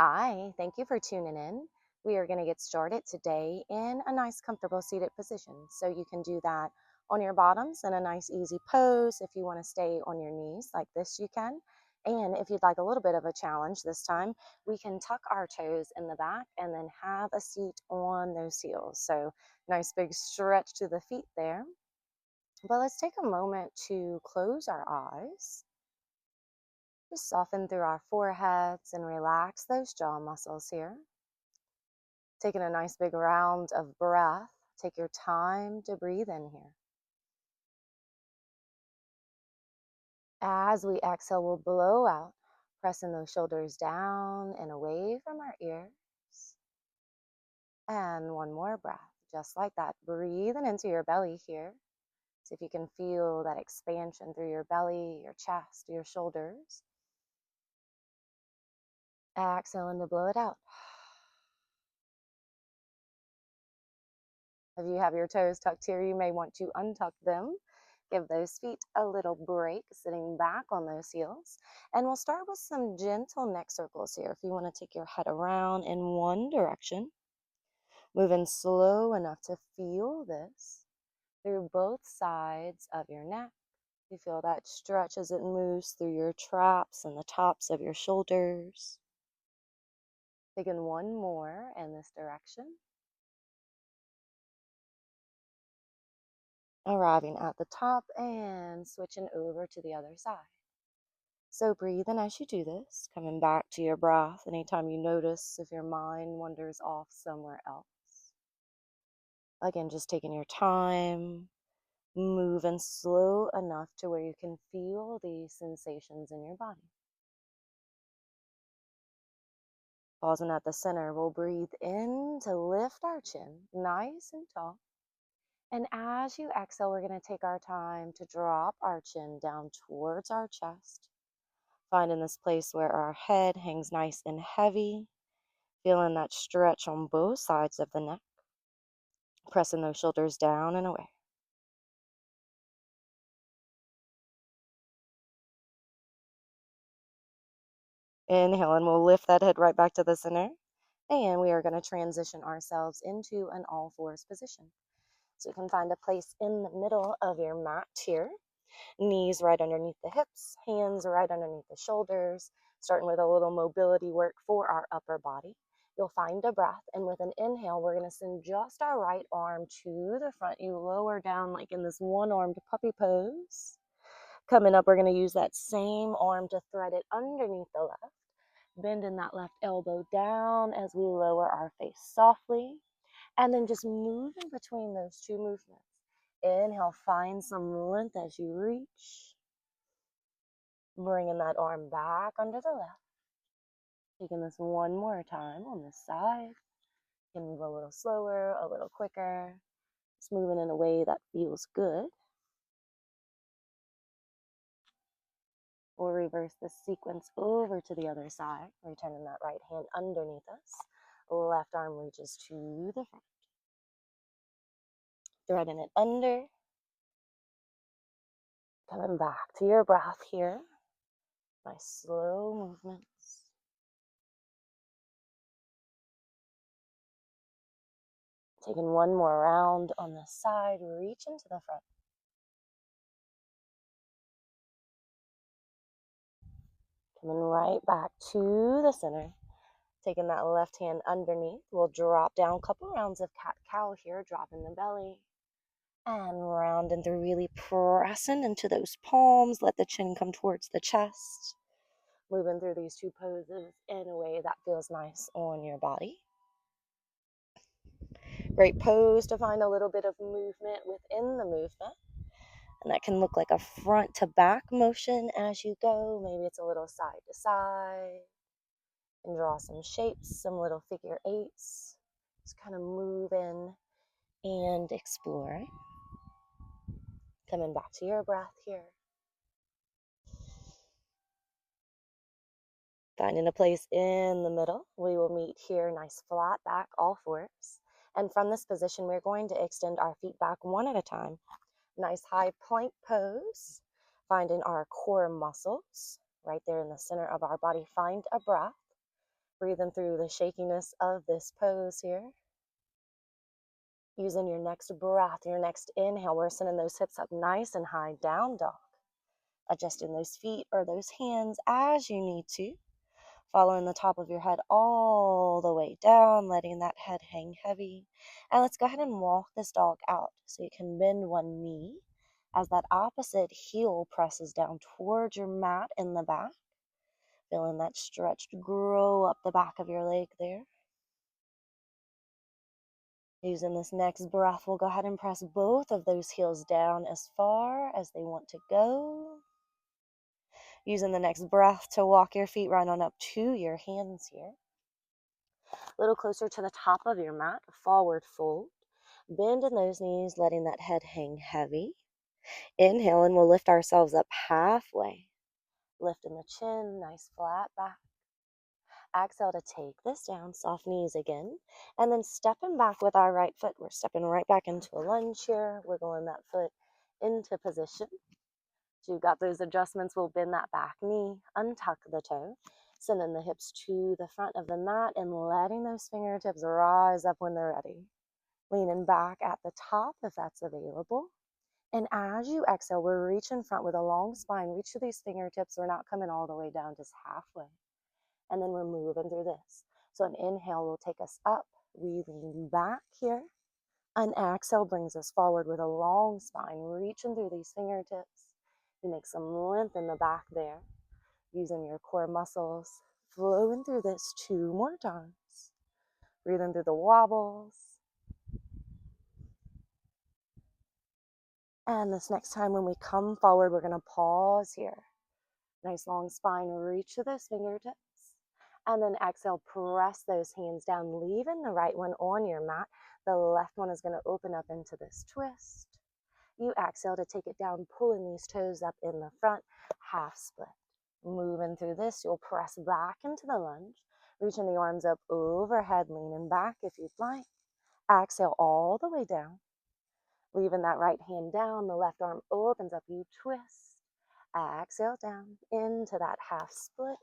Hi, thank you for tuning in. We are going to get started today in a nice, comfortable seated position. So you can do that on your bottoms in a nice, easy pose. If you want to stay on your knees like this, you can. And if you'd like a little bit of a challenge this time, we can tuck our toes in the back and then have a seat on those heels. So nice big stretch to the feet there. But let's take a moment to close our eyes. Just soften through our foreheads and relax those jaw muscles here. Taking a nice big round of breath. Take your time to breathe in here. As we exhale, we'll blow out, pressing those shoulders down and away from our ears. And one more breath, just like that. Breathing into your belly here. See if you can feel that expansion through your belly, your chest, your shoulders. Exhaling to blow it out. If you have your toes tucked here, you may want to untuck them. Give those feet a little break, sitting back on those heels. And we'll start with some gentle neck circles here. If you want to take your head around in one direction, moving slow enough to feel this through both sides of your neck. You feel that stretch as it moves through your traps and the tops of your shoulders. Taking one more in this direction. Arriving at the top and switching over to the other side. So breathe in as you do this, coming back to your breath anytime you notice if your mind wanders off somewhere else. Again, just taking your time, moving slow enough to where you can feel these sensations in your body. Pausing at the center, we'll breathe in to lift our chin nice and tall. And as you exhale, we're going to take our time to drop our chin down towards our chest. Finding this place where our head hangs nice and heavy, feeling that stretch on both sides of the neck, pressing those shoulders down and away. Inhale, and we'll lift that head right back to the center. And we are going to transition ourselves into an all fours position. So you can find a place in the middle of your mat here. Knees right underneath the hips, hands right underneath the shoulders, starting with a little mobility work for our upper body. You'll find a breath, and with an inhale, we're going to send just our right arm to the front. You lower down like in this one-armed puppy pose. Coming up, we're going to use that same arm to thread it underneath the left, bending that left elbow down as we lower our face softly, and then just moving between those two movements. Inhale, find some length as you reach. Bringing that arm back under the left. Taking this one more time on this side. You can move a little slower, a little quicker. Just moving in a way that feels good. We'll reverse this sequence over to the other side, returning that right hand underneath us. Left arm reaches to the front. Threading it under. Coming back to your breath here. Nice slow movements. Taking one more round on the side, reach into the front. Coming right back to the center. Taking that left hand underneath, we'll drop down a couple rounds of cat-cow here, dropping the belly. And rounding through, really pressing into those palms. Let the chin come towards the chest. Moving through these two poses in a way that feels nice on your body. Great pose to find a little bit of movement within the movement. And that can look like a front to back motion as you go. Maybe it's a little side to side. And draw some shapes, some little figure eights. Just kind of move in and explore. Coming back to your breath here. Finding a place in the middle. We will meet here, nice flat back, all fours. And from this position, we're going to extend our feet back one at a time. Nice high plank pose. Finding our core muscles right there in the center of our body. Find a breath. Breathing through the shakiness of this pose here. Using your next breath, your next inhale, we're sending those hips up nice and high, down dog. Adjusting those feet or those hands as you need to. Following the top of your head all the way down, letting that head hang heavy. And let's go ahead and walk this dog out. So you can bend one knee as that opposite heel presses down towards your mat in the back. Feeling that stretch grow up the back of your leg there. Using this next breath, we'll go ahead and press both of those heels down as far as they want to go. Using the next breath to walk your feet right on up to your hands here. A little closer to the top of your mat, forward fold. Bend in those knees, letting that head hang heavy. Inhale, and we'll lift ourselves up halfway. Lifting the chin, nice flat back. Exhale to take this down, soft knees again. And then stepping back with our right foot. We're stepping right back into a lunge here, wiggling that foot into position. So you've got those adjustments. We'll bend that back knee, untuck the toe, sending the hips to the front of the mat and letting those fingertips rise up when they're ready. Leaning back at the top if that's available. And as you exhale, we're reaching front with a long spine. Reach to these fingertips. We're not coming all the way down, just halfway. And then we're moving through this. So an inhale will take us up. We lean back here. An exhale brings us forward with a long spine, reaching through these fingertips. You make some length in the back there, using your core muscles, flowing through this 2 more times. Breathing through the wobbles. And this next time when we come forward, we're going to pause here. Nice long spine, reach to those fingertips. And then exhale, press those hands down, leaving the right one on your mat. The left one is going to open up into this twist. You exhale to take it down, pulling these toes up in the front, half split. Moving through this, you'll press back into the lunge, reaching the arms up overhead, leaning back if you'd like. Exhale all the way down. Leaving that right hand down, the left arm opens up, you twist. Exhale down into that half split,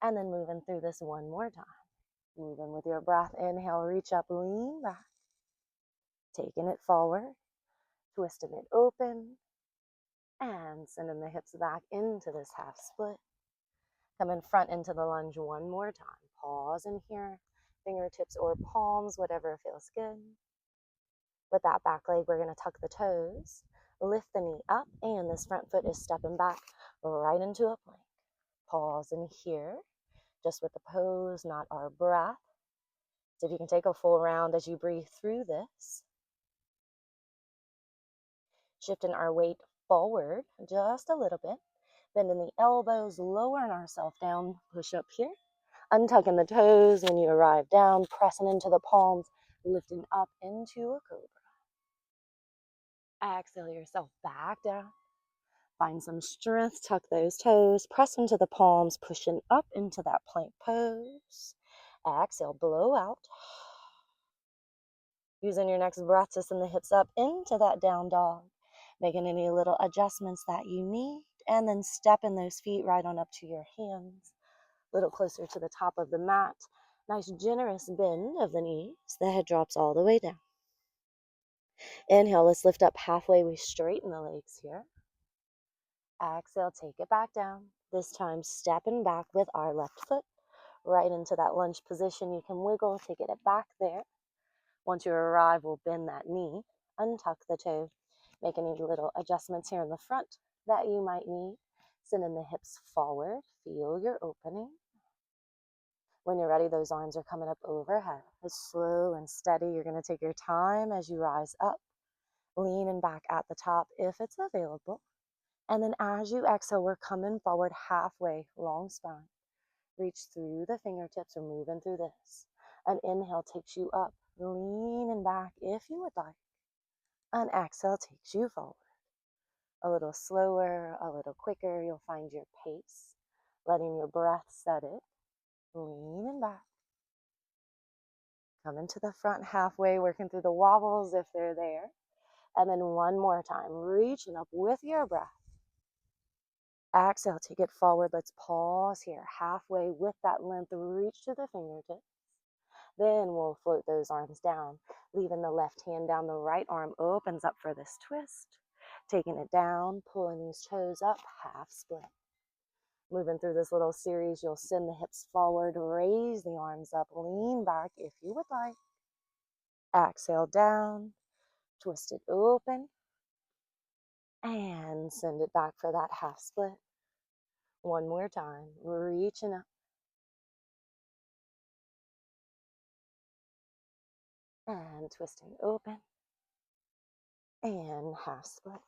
and then moving through this one more time. Moving with your breath, inhale, reach up, lean back. Taking it forward, twisting it open, and sending the hips back into this half split. Coming front into the lunge one more time. Pause in here, fingertips or palms, whatever feels good. With that back leg, we're going to tuck the toes, lift the knee up, and this front foot is stepping back right into a plank. Pause in here, just with the pose, not our breath. So if you can take a full round as you breathe through this. Shifting our weight forward just a little bit. Bending the elbows, lowering ourselves down, push up here. Untucking the toes when you arrive down, pressing into the palms, lifting up into a cobra. Exhale yourself back down. Find some strength, tuck those toes, press into the palms, pushing up into that plank pose. Exhale, blow out. Using your next breath to send the hips up into that down dog. Making any little adjustments that you need, and then stepping those feet right on up to your hands. A little closer to the top of the mat. Nice generous bend of the knees. The head drops all the way down. Inhale, let's lift up halfway. We straighten the legs here. Exhale, take it back down. This time stepping back with our left foot right into that lunge position. You can wiggle, take it back there. Once you arrive, we'll bend that knee, untuck the toe, make any little adjustments here in the front that you might need. Sending the hips forward, feel your opening. When you're ready, those arms are coming up overhead. It's slow and steady. You're going to take your time as you rise up, leaning back at the top if it's available. And then as you exhale, we're coming forward halfway, long spine. Reach through the fingertips, we're moving through this. An inhale takes you up, leaning back if you would like. An exhale takes you forward. A little slower, a little quicker, you'll find your pace. Letting your breath set it. Leaning back. Coming to the front halfway, working through the wobbles if they're there. And then one more time, reaching up with your breath. Exhale, take it forward. Let's pause here. Halfway with that length, reach to the fingertips. Then we'll float those arms down, leaving the left hand down. The right arm opens up for this twist. Taking it down, pulling these toes up, half split. Moving through this little series, you'll send the hips forward, raise the arms up, lean back if you would like. Exhale down, twist it open, and send it back for that half split. One more time, reaching up. And twisting open, and half split.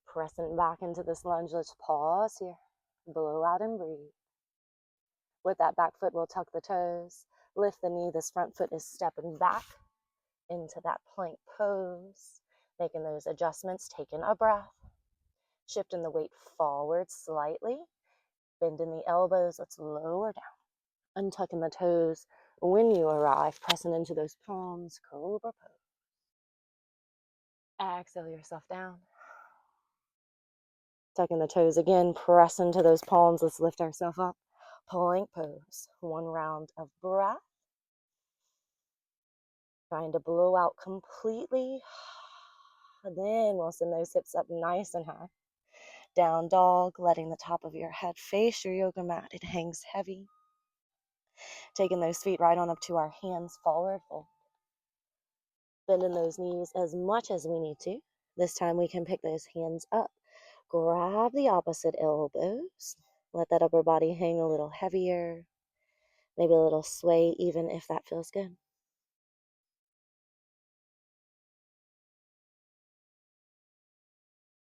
Pressing back into this lunge, let's pause here. Blow out and breathe. With that back foot, we'll tuck the toes, lift the knee. This front foot is stepping back into that plank pose, making those adjustments, taking a breath, shifting the weight forward slightly, bending the elbows. Let's lower down, untucking the toes when you arrive, pressing into those palms, cobra pose. Exhale yourself down. Tucking the toes again, press into those palms. Let's lift ourselves up. Plank pose. One round of breath. Trying to blow out completely. And then we'll send those hips up nice and high. Down dog, letting the top of your head face your yoga mat. It hangs heavy. Taking those feet right on up to our hands, forward fold. Bending those knees as much as we need to. This time we can pick those hands up. Grab the opposite elbows. Let that upper body hang a little heavier. Maybe a little sway, even if that feels good.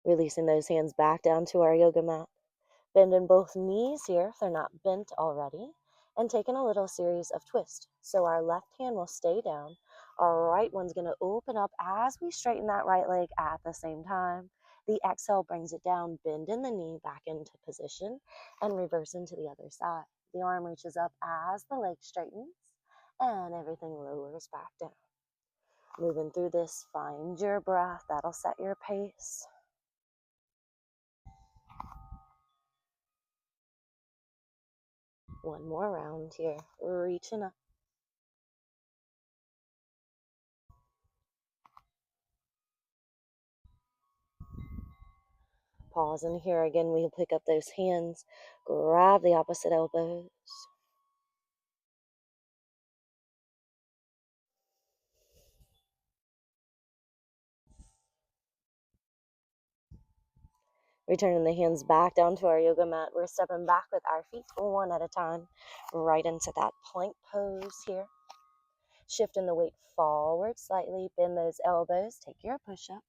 Releasing those hands back down to our yoga mat. Bending both knees here if they're not bent already. And taking a little series of twists. So our left hand will stay down. Our right one's going to open up as we straighten that right leg at the same time. The exhale brings it down, bending the knee back into position and reverse into the other side. The arm reaches up as the leg straightens and everything lowers back down. Moving through this, find your breath. That'll set your pace. One more round here, reaching up. Pause, and here again we'll pick up those hands, grab the opposite elbows. Returning the hands back down to our yoga mat. We're stepping back with our feet one at a time, right into that plank pose here. Shifting the weight forward slightly, bend those elbows, take your push-up.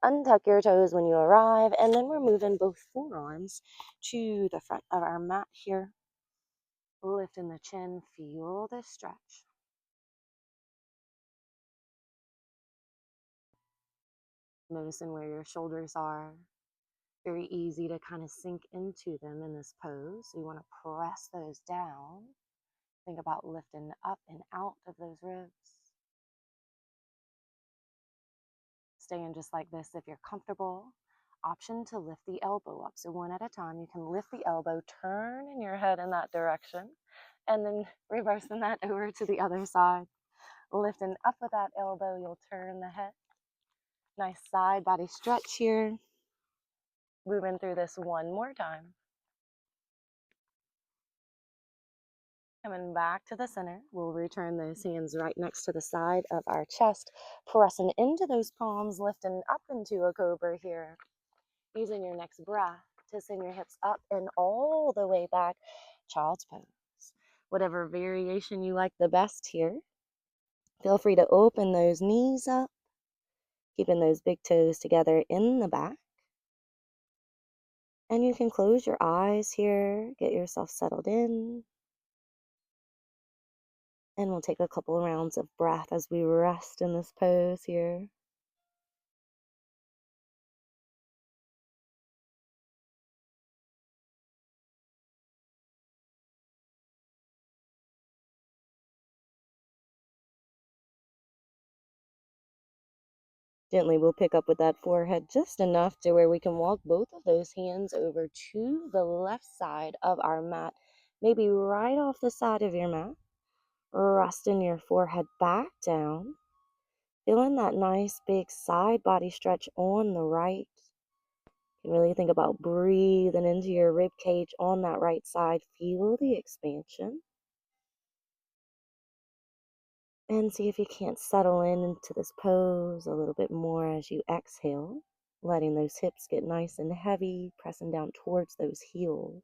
Untuck your toes when you arrive, and then we're moving both forearms to the front of our mat here. Lifting the chin, feel the stretch. Noticing where your shoulders are. Very easy to kind of sink into them in this pose. So you want to press those down. Think about lifting up and out of those ribs. Staying just like this if you're comfortable. Option to lift the elbow up. So one at a time, you can lift the elbow, turning your head in that direction, and then reversing that over to the other side. Lifting up with that elbow, you'll turn the head. Nice side body stretch here. Moving through this one more time. Coming back to the center, we'll return those hands right next to the side of our chest, pressing into those palms, lifting up into a cobra here. Using your next breath to send your hips up and all the way back, child's pose. Whatever variation you like the best here. Feel free to open those knees up, keeping those big toes together in the back. And you can close your eyes here, get yourself settled in. And we'll take a couple rounds of breath as we rest in this pose here. Gently, we'll pick up with that forehead just enough to where we can walk both of those hands over to the left side of our mat, maybe right off the side of your mat. Resting your forehead back down, feeling that nice big side body stretch on the right. You can really think about breathing into your rib cage on that right side. Feel the expansion. And see if you can't settle in into this pose a little bit more as you exhale, letting those hips get nice and heavy, pressing down towards those heels.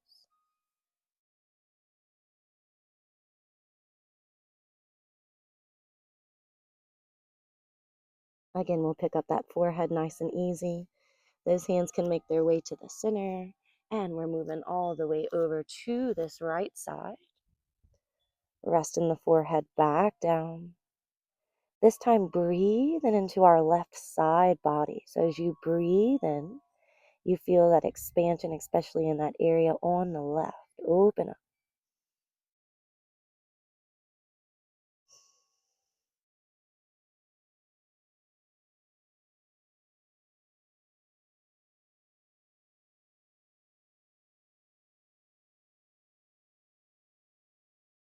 Again, we'll pick up that forehead nice and easy. Those hands can make their way to the center, and we're moving all the way over to this right side. Resting the forehead back down. This time, breathing into our left side body. So as you breathe in, you feel that expansion, especially in that area on the left. Open up.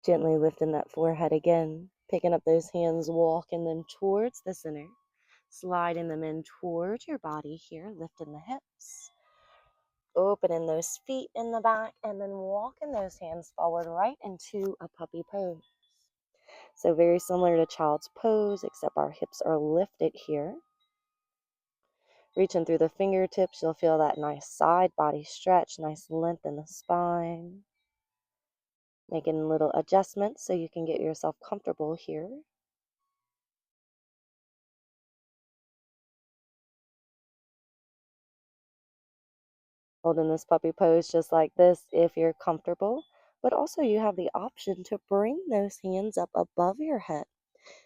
Gently lifting that forehead again. Picking up those hands, walking them towards the center. Sliding them in towards your body here, lifting the hips. Opening those feet in the back, and then walking those hands forward right into a puppy pose. So very similar to child's pose, except our hips are lifted here. Reaching through the fingertips, you'll feel that nice side body stretch, nice length in the spine. Making little adjustments so you can get yourself comfortable here. Holding this puppy pose just like this if you're comfortable, but also you have the option to bring those hands up above your head.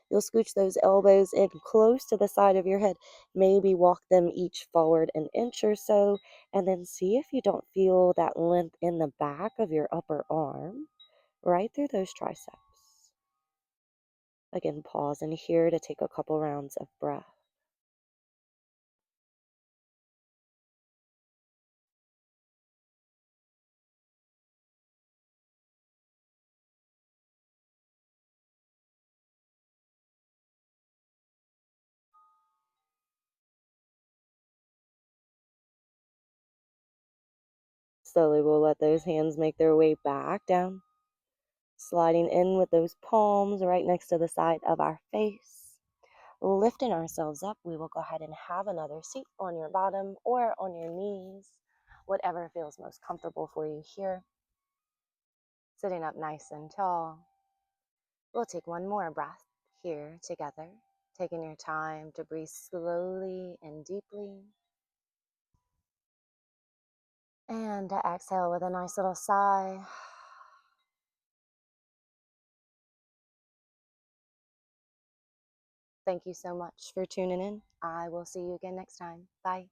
You'll scooch those elbows in close to the side of your head, maybe walk them each forward an inch or so, and then see if you don't feel that length in the back of your upper arm, right through those triceps. Again, pause in here to take a couple rounds of breath. Slowly, we'll let those hands make their way back down, sliding in with those palms right next to the side of our face. Lifting ourselves up, we will go ahead and have another seat on your bottom or on your knees, whatever feels most comfortable for you here. Sitting up nice and tall. We'll take one more breath here together, taking your time to breathe slowly and deeply. And to exhale with a nice little sigh. Thank you so much for tuning in. I will see you again next time. Bye.